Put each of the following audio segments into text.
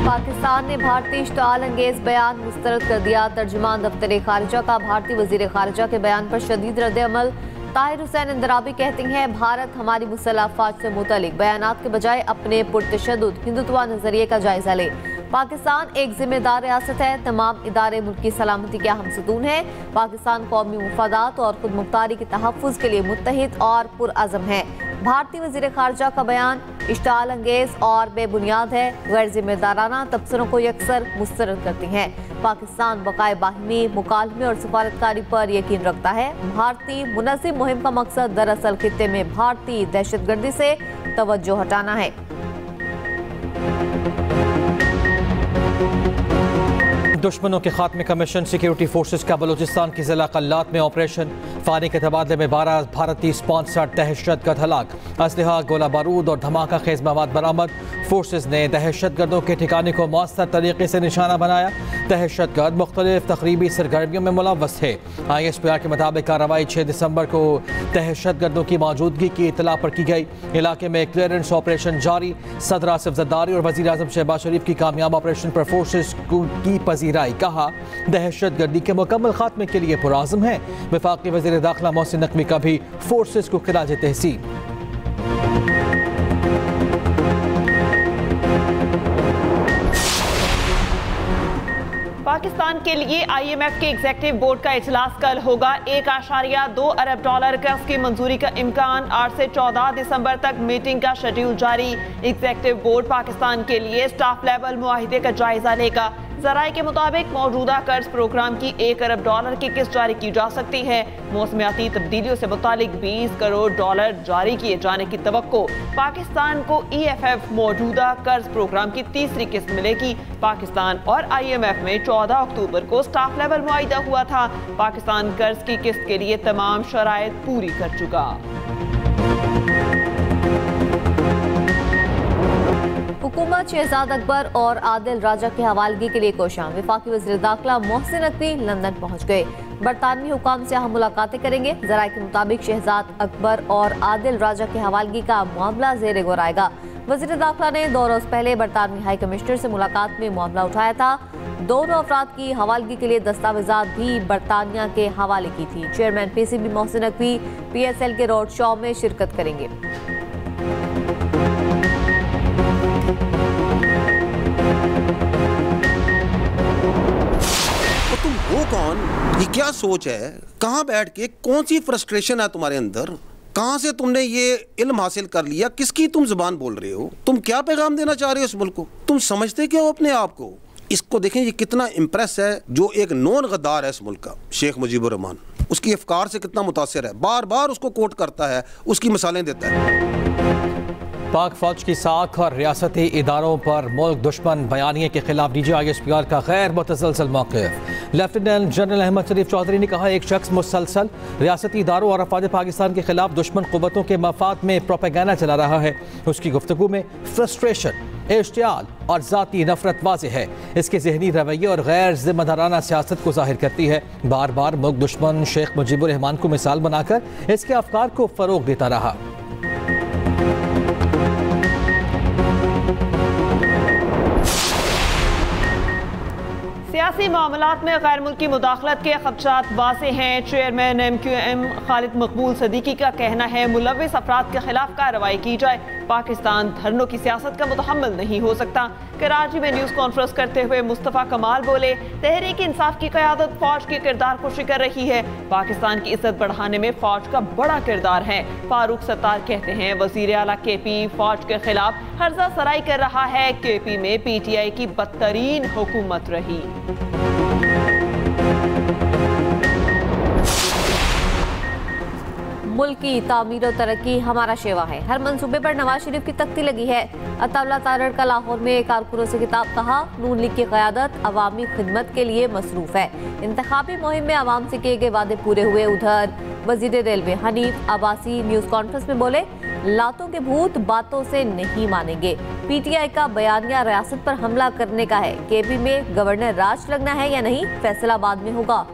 पाकिस्तान ने भारतीय इश्तिआल अंगेज बयान मुस्तरद कर दिया। तर्जुमान दफ्तर खारिजा का भारतीय वजीर खारिजा के बयान पर शदीद रद्द-ए-अमल। ताहिर हुसैन इंदराबी कहते हैं, भारत हमारी मुसल्लह अफ़वाज से मुतल्लिक बयानात के बजाय अपने पुरतशद्दुद हिंदुत्व नजरिए का जायजा ले। पाकिस्तान एक जिम्मेदार रियासत है। तमाम इदारे मुल्क की सलामती के अहम सतून है। पाकिस्तान कौमी मुफादात और खुद मुख्तारी के तहफ़्फ़ुज़ के लिए मुत्तहिद और पुरअज़म है। भारतीय वज़ीर ख़ारिजा का बयान इश्तिआल अंगेज और बेबुनियाद है, गैर जिम्मेदाराना तबसरों को यकसर मुस्तरद करती हैं। पाकिस्तान बकाए बाहिमी मुकालमे और सफारतकारी पर यकीन रखता है। भारतीय मुनज़्ज़म मुहिम का मकसद दरअसल खित्ते में भारतीय दहशतगर्दी से तवज्जो हटाना है। दुश्मनों के खात्मे का मिशन। सिक्योरिटी फोर्सेस का बलूचिस्तान की जिला कल्लात में ऑपरेशन। फानी के तबादले में 12 भारतीय स्पॉन्सर्ड दहशतगर्द हलाक। असलहा, गोला बारूद और धमाका खेज मवाद बरामद। फोर्सेस ने दहशतगर्दों के ठिकाने को मौसर तरीके से निशाना बनाया। दहशतगर्द मुख्तलिफ तकरीबी सरगर्मियों में मुलव्वस थे। ISPR के मुताबिक कार्रवाई 6 दिसंबर को दहशतगर्दों की मौजूदगी की इतला पर की गई। इलाके में क्लियरेंस ऑपरेशन जारी। सदर आसिफ जरदारी और वज़ीर आज़म शहबाज शरीफ की कामयाब ऑपरेशन पर फोर्सेस की पजीराई। कहा, दहशतगर्दी के मुकम्मल खात्मे के लिए पुरआज़म है। वफाकी वज़ीर दाखिला मोहसिन नकवी का भी फोर्सेस को खिराज तहसीन। पाकिस्तान के लिए IMF के एग्जीक्यूटिव बोर्ड का इजलास कल होगा। $1.2 अरब कर्ज की मंजूरी का इम्कान। 8 से 14 दिसंबर तक मीटिंग का शेड्यूल जारी। एग्जीक्यूटिव बोर्ड पाकिस्तान के लिए स्टाफ लेवल मुआहिदे का जायजा लेगा। ज़राए के मुताबिक मौजूदा कर्ज प्रोग्राम की $1 अरब की किस्त जारी की जा सकती है। मौसमियाती तब्दीलियों से मुतालिक $20 करोड़ जारी किए जाने की तवक्को। पाकिस्तान को EFF मौजूदा कर्ज प्रोग्राम की तीसरी किस्त मिलेगी। पाकिस्तान और IMF में 14 अक्टूबर को स्टाफ लेवल मुआहिदा हुआ था। पाकिस्तान कर्ज की किस्त के लिए तमाम शराइत पूरी कर चुका। हुकूमत शहजाद अकबर और आदिल राजा की हवालगी के लिए कोशां। वफाकी वज़ीर दाखिला मोहसिन नकवी लंदन पहुंच गए। बरतानवी हुकाम से अहम मुलाकातें करेंगे। ज़राए के मुताबिक शहजाद अकबर और आदिल राजा की हवालगी का मामला ज़ेर गौर आएगा। वज़ीर दाखिला ने 2 रोज़ पहले बरतानवी हाई कमिश्नर से मुलाकात में मामला उठाया था। दोनों अफराद की हवालगी के लिए दस्तावेजात भी बरतानिया के हवाले की थी। Chairman PCB Mohsin Naqvi PSL के रोड शो में शिरकत करेंगे। तुम हो कौन? ये क्या सोच है? कहाँ बैठ के कौन सी फ्रस्ट्रेशन है तुम्हारे अंदर? कहाँ से तुमने ये इल्म हासिल कर लिया? किसकी तुम जुबान बोल रहे हो? तुम क्या पैगाम देना चाह रहे हो इस मुल्क को? तुम समझते क्या हो अपने आप को? इसको देखें, ये कितना इम्प्रेस है। जो एक नॉन गद्दार है इस मुल्क का, शेख मुजीबुर रहमान, उसकी अफकार से कितना मुतासिर है। बार बार उसको कोट करता है, उसकी मिसालें देता है। पाक फौज की साख और रियासती इदारों पर मुल्क दुश्मन बयानिए के खिलाफ DG ISPR का गैर मुतसलसल मौक़िफ़। लेफ्टिनेंट जनरल अहमद शरीफ चौधरी ने कहा, एक शख्स मुसलसल रियासती इदारों और अफवाज पाकिस्तान के खिलाफ दुश्मन क़ुव्वतों के मफाद में प्रोपेगेंडा चला रहा है। उसकी गुफ्तगू में फ्रस्ट्रेशन, इश्तिआल और ज़ाती नफरत वाज़ेह है। इसके ज़हनी रवैये और गैर ज़िम्मेदाराना सियासत को ज़ाहिर करती है। बार बार मुल्क दुश्मन शेख मुजीबुर रहमान को मिसाल बनाकर इसके अफकार को फ़रोग़ देता रहा। सियासी मामलात में गैर मुल्की मुदाखलत के खदशात वाज़ेह हैं। चेयरमैन MQM खालिद मकबूल सदीकी का कहना है, मुलव्विस अफराद के खिलाफ कार्रवाई की जाए। पाकिस्तान धरनों की सियासत का मुतहम्मिल नहीं हो सकता। कराची में न्यूज़ कॉन्फ्रेंस करते हुए मुस्तफ़ा कमाल बोले, तहरीक इंसाफ की क़यादत फौज की किरदार खुशी कर रही है। पाकिस्तान की इज्जत बढ़ाने में फौज का बड़ा किरदार है। फारूक सत्तार कहते हैं, वज़ीर आला KP फौज के खिलाफ हर्जा सराई कर रहा है। KP में PTI की बदतरीन हुकूमत रही। मुल्क की तामीर और तरक्की हमारा शेवा है। हर मंसूबे पर नवाज शरीफ की तख्ती लगी है। अताउल्लाह तारड़ का लाहौर में कारकुनों से खिताब। कहा, नून लीग की क़यादत अवामी खिदमत के लिए मसरूफ़ है। इंतखाबी मुहिम में आवाम से किए गए वादे पूरे हुए। उधर वज़ीर railway Hanif Abbasi news conference में बोले, लातों के भूत बातों से नहीं मानेंगे। PTI का बयानिया रियासत पर हमला करने का है। KP में गवर्नर राज लगना है या नहीं, फैसला बाद में होगा।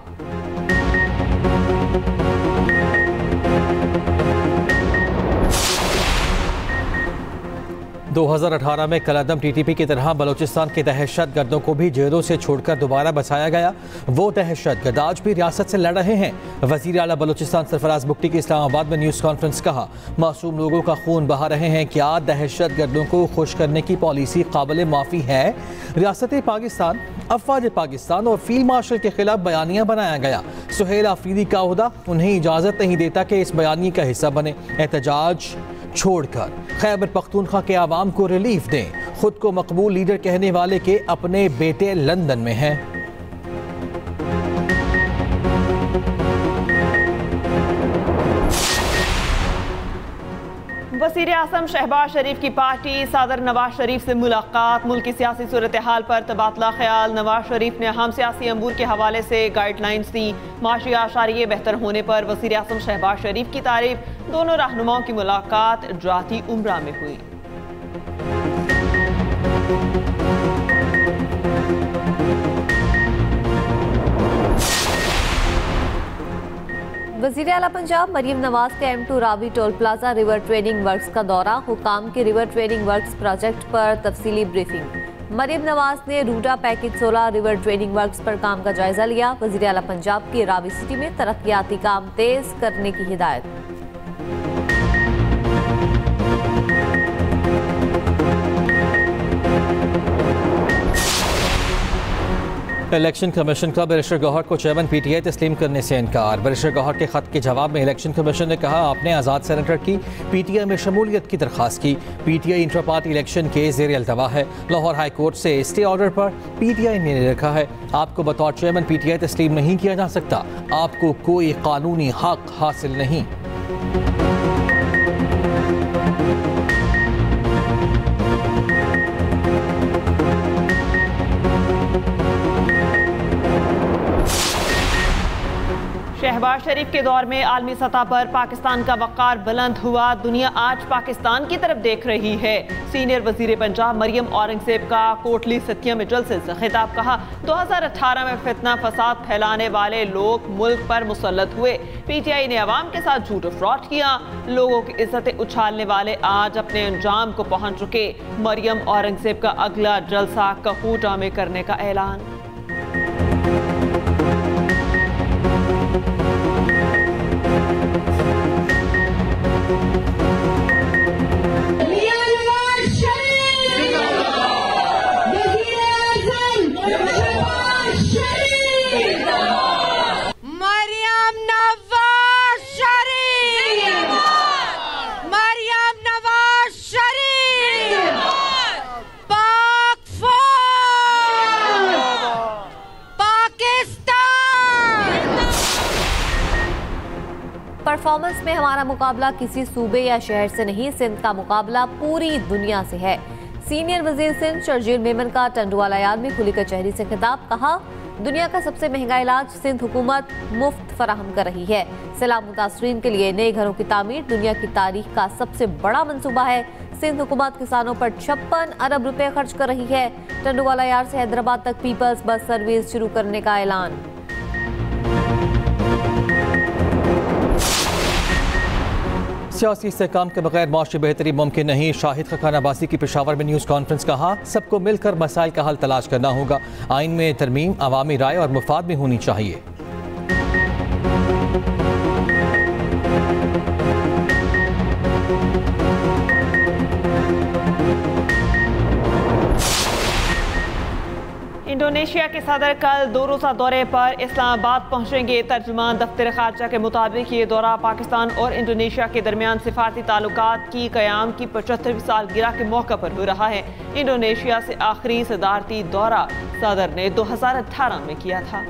2018 में कलअदम टीटीपी की तरह बलूचिस्तान के दहशत गर्दों को भी जेलों से छोड़कर दोबारा बचाया गया। वो दहशत गर्द आज भी रियासत से लड़ रहे हैं। वज़ीर आला बलूचिस्तान सरफराज बुगटी की इस्लामाबाद में न्यूज़ कॉन्फ्रेंस कहा, मासूम लोगों का खून बहा रहे हैं। क्या दहशत गर्दों को खुश करने की पॉलिसी काबिल माफ़ी है? रियासत पाकिस्तान, अफवाज पाकिस्तान और फील्ड मार्शल के खिलाफ बयानिया बनाया गया। सुहेल आफरीदी का ओहदा उन्हें इजाज़त नहीं देता कि इस बयानी का हिस्सा बने। एहतजाज छोड़कर खैबर पख्तूनख्वा के आवाम को रिलीफ दें। खुद को मकबूल लीडर कहने वाले के अपने बेटे लंदन में हैं। वज़ीर आज़म शहबाज शरीफ की पार्टी सदर नवाज शरीफ से मुलाकात। मुल्क की सियासी सूरत हाल पर तबादला ख्याल। नवाज शरीफ ने अहम सियासी अमूर के हवाले से गाइडलाइंस दी। माशी आशारिये बेहतर होने पर वज़ीर आज़म शहबाज शरीफ की तारीफ। दोनों रहनुमाओं की मुलाकात जाती उम्रा में हुई। वज़ीर आला पंजाब मरियम नवाज के M2 Ravi toll plaza river training works का दौरा। हुकाम के रिवर ट्रेनिंग वर्क्स प्रोजेक्ट पर तफसीली ब्रीफिंग। मरियम नवाज ने RUDA package 16 river training works पर काम का जायजा लिया। वज़ीर आला पंजाब की रावी सिटी में तरक्याती काम तेज करने की हिदायत। इलेक्शन कमीशन का बैरिस्टर गौहर को चेयरमैन पीटीआई तस्लीम करने से इनकार। बैरिस्टर गौहर के खत के जवाब में इलेक्शन कमीशन ने कहा, आपने आज़ाद सेनेटर की पीटीआई में शमूलियत की दरख्वास्त की। पीटीआई इंट्रा पार्टी इलेक्शन के ज़ेर अल्तवा है। लाहौर हाई कोर्ट से स्टे ऑर्डर पर पीटीआई ने रखा है। आपको बतौर चेयरमैन पीटीआई तस्लीम नहीं किया जा सकता। आपको कोई कानूनी हक हासिल नहीं। शहबाज शरीफ के दौर में आलमी सतह पर पाकिस्तान का वक़ार बुलंद हुआ। दुनिया आज पाकिस्तान की तरफ देख रही है। सीनियर वजीर पंजाब मरियम औरंगजेब का कोटली सतिया में जलसे से खिताब। कहा, 2018 में फितना फसाद फैलाने वाले लोग मुल्क पर मुसल्लत हुए। पीटीआई ने अवाम के साथ झूठ फ्रॉड किया। लोगों की इज्जतें उछालने वाले आज अपने अंजाम को पहुंच चुके। मरियम औरंगजेब का अगला जलसा कहूटा में करने का ऐलान। परफॉर्मेंस में हमारा मुकाबला किसी सूबे या शहर से नहीं, सिंध का मुकाबला पूरी दुनिया से है। सीनियर वजीर सिंध शर्जील मेमन का टंडवाला यार्ड में खुली कचहरी से खिताब। कहा, दुनिया का सबसे महंगा इलाज सिंध हुकूमत मुफ्त फराहम कर रही है। सैलाब मुतासरीन के लिए नए घरों की तामीर दुनिया की तारीख का सबसे बड़ा मंसूबा है। सिंध हुकूमत किसानों पर 56 अरब रुपए खर्च कर रही है। टंडवाला यार्ड से हैदराबाद तक पीपल्स बस सर्विस शुरू करने का ऐलान। सियासी इस्तेहकाम के बगैर माशी बेहतरी मुमकिन नहीं। शाहिद खखान अब्बासी की पेशावर में न्यूज़ कॉन्फ्रेंस। कहा, सबको मिलकर मसाइल का हल तलाश करना होगा। आइन में तरमीम अवामी राय और मुफाद में होनी चाहिए। इंडोनेशिया के सदर कल 2 रोज़ा दौरे पर इस्लामाबाद पहुंचेंगे। तर्जुमान दफ्तर खारजा के मुताबिक ये दौरा पाकिस्तान और इंडोनेशिया के दरमियान सिफारती ताल्लुकात की क़याम की 75वीं सालगिरह के मौके पर हो रहा है। इंडोनेशिया से आखिरी सदारती दौरा सदर ने 2018 में किया था।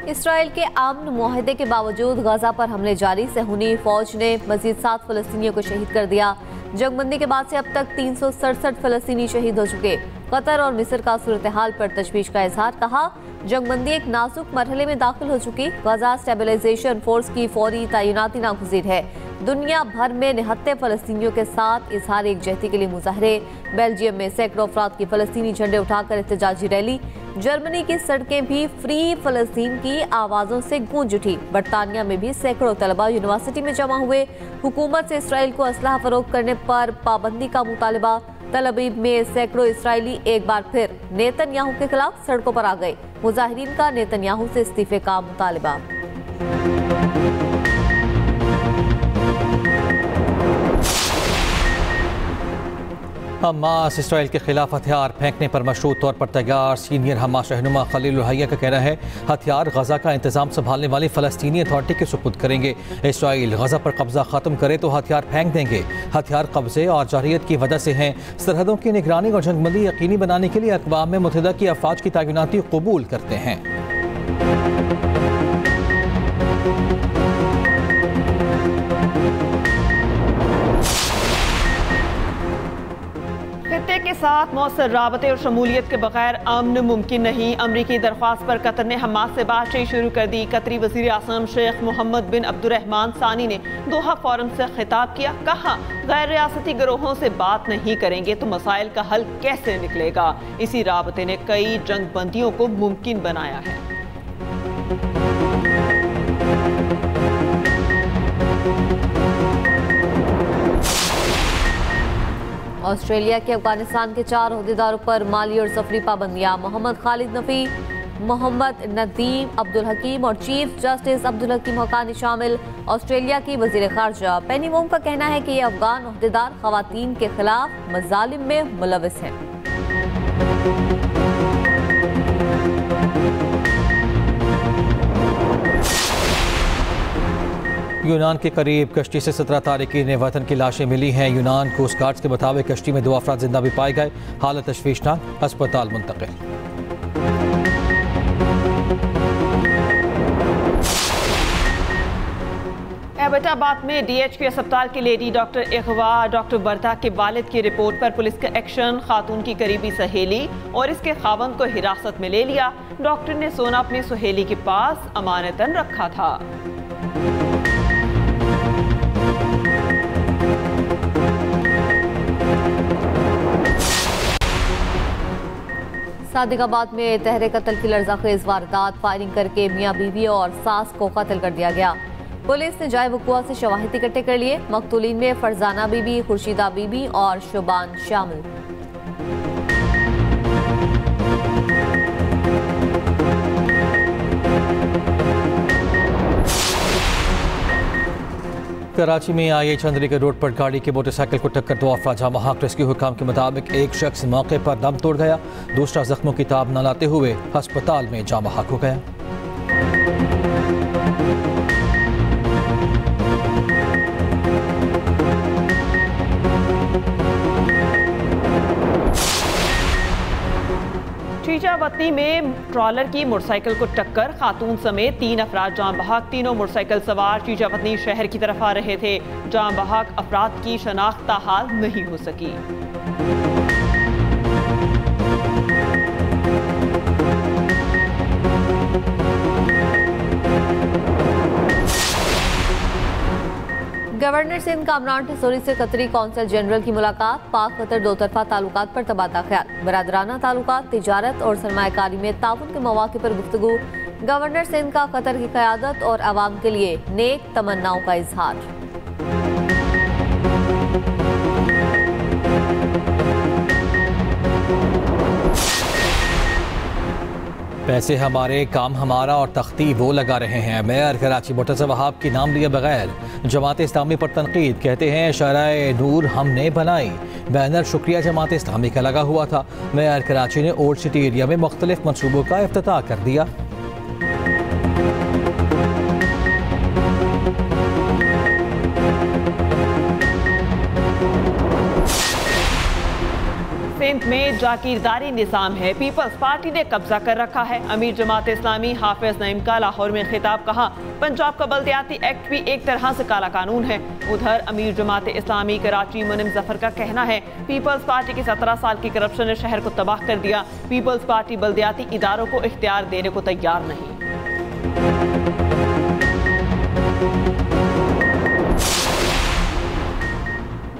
इसराइल के आमन मुआहदे के बावजूद गजा पर हमले जारी। सहूनी फौज ने मजीद 7 फलस्तीनियों को शहीद कर दिया। जंगबंदी के बाद से अब तक 367 फलस्तीनी शहीद हो चुके। कतर और मिस्र का सूरत हाल पर तशवीश का इजहार। कहा, जंगबंदी एक नाजुक मरहले में दाखिल हो चुकी। गजा स्टेबलाइजेशन फोर्स की फौरी तैनाती नागुज़ीर है। दुनिया भर में निहत्ते फलस्तीनियों के साथ इजहार एकजहती के लिए मुजाहरे। बेल्जियम में सैकड़ों अफराद की फलस्तीनी झंडे उठाकर एहतजाजी रैली। जर्मनी की सड़कें भी फ्री फलस्तीन की आवाज़ों से गूंज उठी। बरतानिया में भी सैकड़ों तलबा यूनिवर्सिटी में जमा हुए। हुकूमत से इसराइल को असलहा फरोख्त करने पर पाबंदी का मुतालबा। तल अवीव में सैकड़ों इसराइली एक बार फिर नेतन्याहू के खिलाफ सड़कों पर आ गए। मुजाहिरीन का नेतन्याहू से इस्तीफे का मुतालबा। हमास इसराइल के खिलाफ हथियार फेंकने पर मशरूत तौर पर तैयार। सीनियर हमास रहनुमा खलील हैया का कहना है हथियार गजा का इंतजाम संभालने वाली फ़लस्तीनी अथॉरिटी के सुपुर्द करेंगे। इसराइल गजा पर कब्जा ख़त्म करे तो हथियार फेंक देंगे। हथियार कब्जे और जारहियत की वजह से हैं। सरहदों की निगरानी और जंगबंदी यकीनी बनाने के लिए अक़वाम मुत्तहिदा की अफ़वाज की तैनाती कबूल करते हैं। के साथ मौसर राबते और शमूलियत के बगैर अमन मुमकिन नहीं। अमरीकी दरख्वास्त पर कतर ने हमास से बातचीत शुरू कर दी। कतरी वज़ीर आज़म शेख मोहम्मद बिन अब्दुर्रहमान सानी ने दोहा फोरम से खिताब किया। कहा गैर रियासती गिरोहों से बात नहीं करेंगे तो मसाइल का हल कैसे निकलेगा। इसी राबते ने कई जंगबंदियों को मुमकिन बनाया है। ऑस्ट्रेलिया के अफगानिस्तान के 4 ओहदेदारों पर माली और सफरी पाबंदियां। मोहम्मद खालिद नफी, मोहम्मद नदीम अब्दुल हकीम और चीफ जस्टिस अब्दुल हकीम हक्कानी शामिल। ऑस्ट्रेलिया की वजीर खारजा पेनी वोंग का कहना है कि ये अफगान ओहदेदार खवातीन के खिलाफ मजालिम में मुलविस हैं। यूनान के करीब कश्ती से 17 तारिकीन वतन की लाशें मिली हैं। यूनान कोस्ट गार्ड्स के मुताबिक कश्ती में 2 अफराद जिंदा भी पाए गए। हालत तशवीशनाक, अस्पताल मुंतकिल। एबटाबाद में DHQ अस्पताल की लेडी डॉक्टर अगवा डॉक्टर बरता के वालिद की रिपोर्ट पर पुलिस का एक्शन। खातून की करीबी सहेली और इसके खावंद को हिरासत में ले लिया। डॉक्टर ने सोना अपनी सहेली के पास अमानतन रखा था। सादिकाबाद में तहरे कत्ल की लर्ज़ाखेज़ वारदात। फायरिंग करके मियाँ बीवी और सास को कत्ल कर दिया गया। पुलिस ने जाए वक़ुआ से शवाहिद इकट्ठे कर लिए। मकतूलीन में फरजाना बीबी, खुर्शीदा बीबी और शुबान शामिल। कराची में आई चंद्रीगढ़ रोड पर गाड़ी की मोटरसाइकिल को टक्कर 2 अफराद जाम बहक। रेस्क्यू हुकाम के मुताबिक एक शख्स मौके पर दम तोड़ गया, दूसरा जख्मों की ताब न लाते हुए अस्पताल में जाम बहक हो गया। वतनी में ट्रॉलर की मोटरसाइकिल को टक्कर, खातून समेत 3 अफराद जाम बहक। तीनों मोटरसाइकिल सवार चीचावतनी शहर की तरफ आ रहे थे। जाम बहक अफराद की शनाख्त ताहाल नहीं हो सकी। गवर्नर सिंध कामरान ठिसोरी से कतरी कौंसल जनरल की मुलाकात। पाक कतर दो तरफा ताल्लुकात पर तबादला ख्याल। बरादराना ताल्लुकात, तिजारत और सरमायाकारी में ताउन के मौके पर गुफ्तगू। गवर्नर सिंध का कतर की क़यादत और अवाम के लिए नेक तमन्नाओं का इजहार। पैसे हमारे, काम हमारा और तख्ती वो लगा रहे हैं। मेयर कराची मुर्तज़ा वहाब की नाम लिए बगैर जमात इस्लामी पर तनकीद। कहते हैं शराए नूर हमने बनाई, बैनर शुक्रिया जमात इस्लामी का लगा हुआ था। मेयर कराची ने ओल्ड सिटी एरिया में मुख्तलिफ मनसूबों का इफ्तिताह कर दिया। सिंध में जागीरदारी निज़ाम है, पीपल्स पार्टी ने कब्जा कर रखा है। अमीर जमात इस्लामी हाफिज नईम का लाहौर में खिताब। कहा पंजाब का बल्दियाती एक्ट भी एक तरह से काला कानून है। उधर अमीर जमात इस्लामी कराची मुनिम जफर का कहना है पीपल्स पार्टी की 17 साल की करप्शन ने शहर को तबाह कर दिया। पीपल्स पार्टी बल्दियाती इदारों को इख्तियार देने को तैयार नहीं।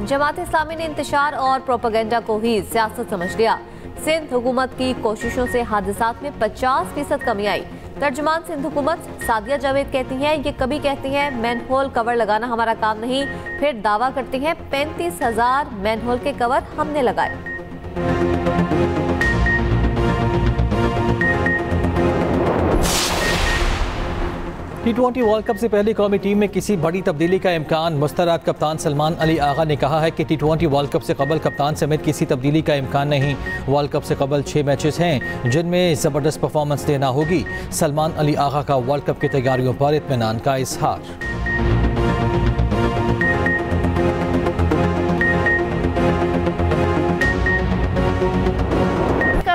जमात इस्लामी ने इंतशार और प्रोपेगेंडा को ही सियासत समझ लिया। सिंध हुकूमत की कोशिशों से हादसात में 50% कमी आई। तर्जुमान सिंध हुकूमत सादिया जावेद कहती हैं, ये कभी कहती हैं मैनहोल कवर लगाना हमारा काम नहीं, फिर दावा करती हैं 35,000 मैनहोल के कवर हमने लगाए। T20 वर्ल्ड कप से पहले कौमी टीम में किसी बड़ी तब्दीली का इम्कान। मुस्तरद कप्तान सलमान अली आगा ने कहा है कि T20 वर्ल्ड कप से कबल कप्तान समेत किसी तब्दीली का इम्कान नहीं। वर्ल्ड कप से कबल 6 मैचेस हैं जिनमें ज़बरदस्त परफॉर्मेंस देना होगी। सलमान अली आगा का वर्ल्ड कप की तैयारियों पर इत्मीनान का इजहार।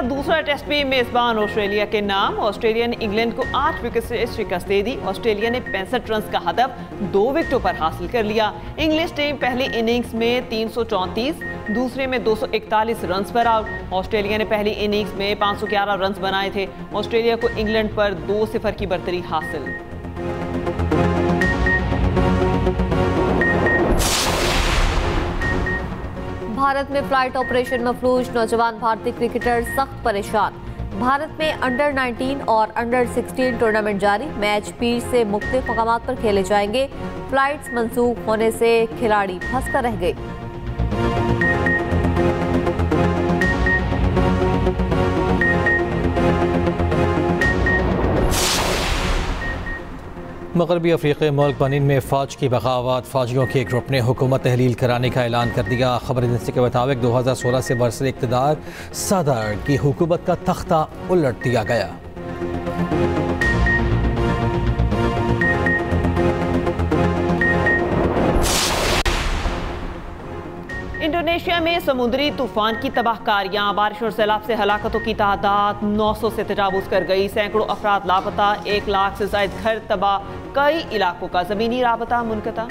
दूसरा टेस्ट भी मेजबान ऑस्ट्रेलिया के नाम। ऑस्ट्रेलिया ने इंग्लैंड को 8 विकेट से शिकस्त दे दी। ऑस्ट्रेलिया ने 65 रन का हदफ 2 विकेटों पर हासिल कर लिया। इंग्लिश टीम पहली इनिंग्स में 334, दूसरे में 241 रन पर आउट। ऑस्ट्रेलिया ने पहली इनिंग्स में 511 रन बनाए थे। ऑस्ट्रेलिया को इंग्लैंड पर 2-0 की बढ़तरी हासिल। भारत में फ्लाइट ऑपरेशन मफलूज, नौजवान भारतीय क्रिकेटर सख्त परेशान। भारत में अंडर 19 और अंडर 16 टूर्नामेंट जारी। मैच पीर से मुख्तलिफ मकामात पर खेले जाएंगे। फ्लाइट्स मंसूख होने से खिलाड़ी फंस कर रह गए। मगरबी अफ्रीकी मुल्क बनिन में फ़ौज की बगावत। फ़ौजियों के ग्रुप ने हुकूमत तहलील कराने का ऐलान कर दिया। खबर एजेंसी के मुताबिक 2016 से बरसर इक़्तिदार सदर की हुकूमत का तख्ता उलट दिया गया। इंडोनेशिया में समुद्री तूफान की तबाहकारियां, बारिश और सैलाब से हलाकतों की तादाद 900 से तजावुज कर गई। सैकड़ों अफराद लापता, 1 लाख से ज़ायद घर तबाह, कई इलाकों का ज़मीनी राबता मुनक़ता।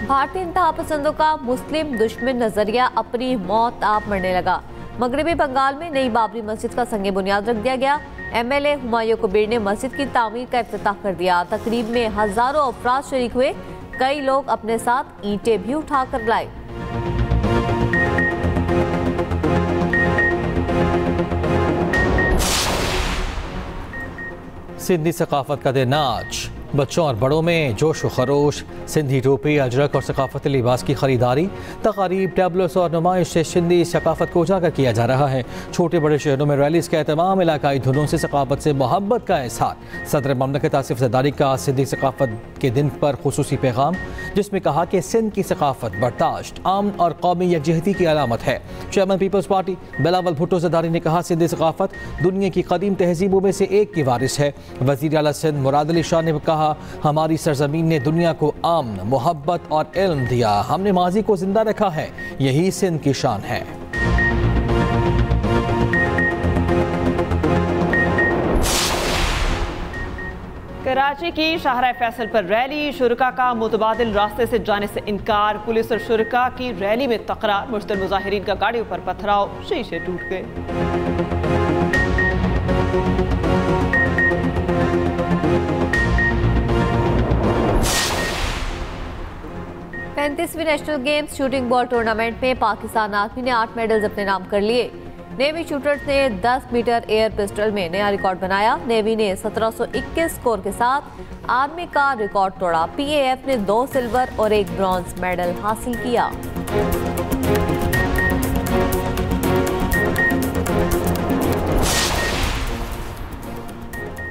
भारतीय इंतहा पसंदों का मुस्लिम दुश्मन नजरिया अपनी मौत आप मरने लगा। मगरबी बंगाल में नई बाबरी मस्जिद का संगे बुनियाद रख दिया गया। MLA हुमायूं कबीर ने मस्जिद की तामीर का इफ्तिताह कर दिया। तकरीब में हजारों अफराद शरीक हुए। कई लोग अपने साथ ईंटें भी उठा कर लाए। सिंधी सकाफत का दिन आज। बच्चों और बड़ों में जोश व खरोश। सिंधी टोपी, अजरक और सकाफती लिबास की खरीदारी, तकारीब, टैबलोस और नुमाइश से सिंधी सकाफत को उजागर किया जा रहा है। छोटे बड़े शहरों में रैलीज का एहतमाम, इलाकाई धुनों से सकाफत से मोहब्बत का इजहार। सदर ममलकत आसिफ ज़रदारी का सिंधी सकाफत के दिन पर खुसूसी पैगाम, जिसमें कहा कि सिंध की सकाफत बर्दाश्त, अमन और कौमी यकजहती की अलामत है। Chairman Peoples Party Bilawal Bhutto Zardari ने कहा, सिंधी सकाफत दुनिया की कदीम तहजीबों में से एक की वारिस है। वज़ीर आला सिंध मुराद अली शाह ने कहा, हमारी सरजमीन ने दुनिया को अमन, मोहब्बत और इल्म दिया। हमने माजी को जिंदा रखा है। यही सिंध की शान है। कराची की शाहराह फैसल पर रैली, शुरका का मुतबादिल रास्ते से जाने से इनकार। पुलिस और शुरका की रैली में तकरार, मुश्तल मुजाहिरीन का गाड़ियों पर पथराव, शीशे टूट गए। 35वीं national games shooting ball tournament में पाकिस्तान आर्मी ने 8 मेडल्स अपने नाम कर लिए। नेवी शूटर्स ने 10 मीटर एयर पिस्टल में नया रिकॉर्ड बनाया। नेवी ने 1721 स्कोर के साथ आर्मी का रिकॉर्ड तोड़ा। PAF ने 2 सिल्वर और 1 ब्रॉन्ज मेडल हासिल किया।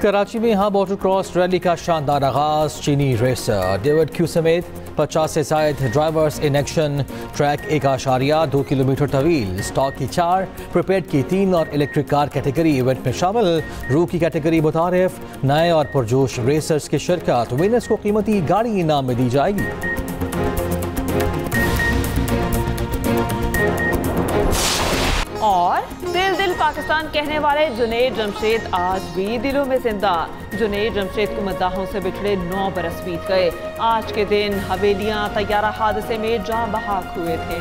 कराची में यहाँ वाटर क्रॉस रैली का शानदार आगाज। चीनी रेसर डेविड क्यू समेत 50 से ज़ायद drivers in action. Track 1.2 kilometre तवील, स्टॉक की 4, प्रिपेयर्ड की 3 और इलेक्ट्रिक कार कैटेगरी इवेंट में शामिल। रू की कैटेगरी मुतारिफ, नए और पुरजोश रेसर्स की शिरकत। विनर्स को कीमती गाड़ी इनाम में दी जाएगी। और दिल पाकिस्तान कहने वाले जुनैद जमशेद आज भी दिलों में जिंदा। जुनैद जमशेद को मद्दाहों से बिछड़े 9 बरस बीत गए। आज के दिन हवेलियां तैयारा हादसे में जाँ बहक हुए थे।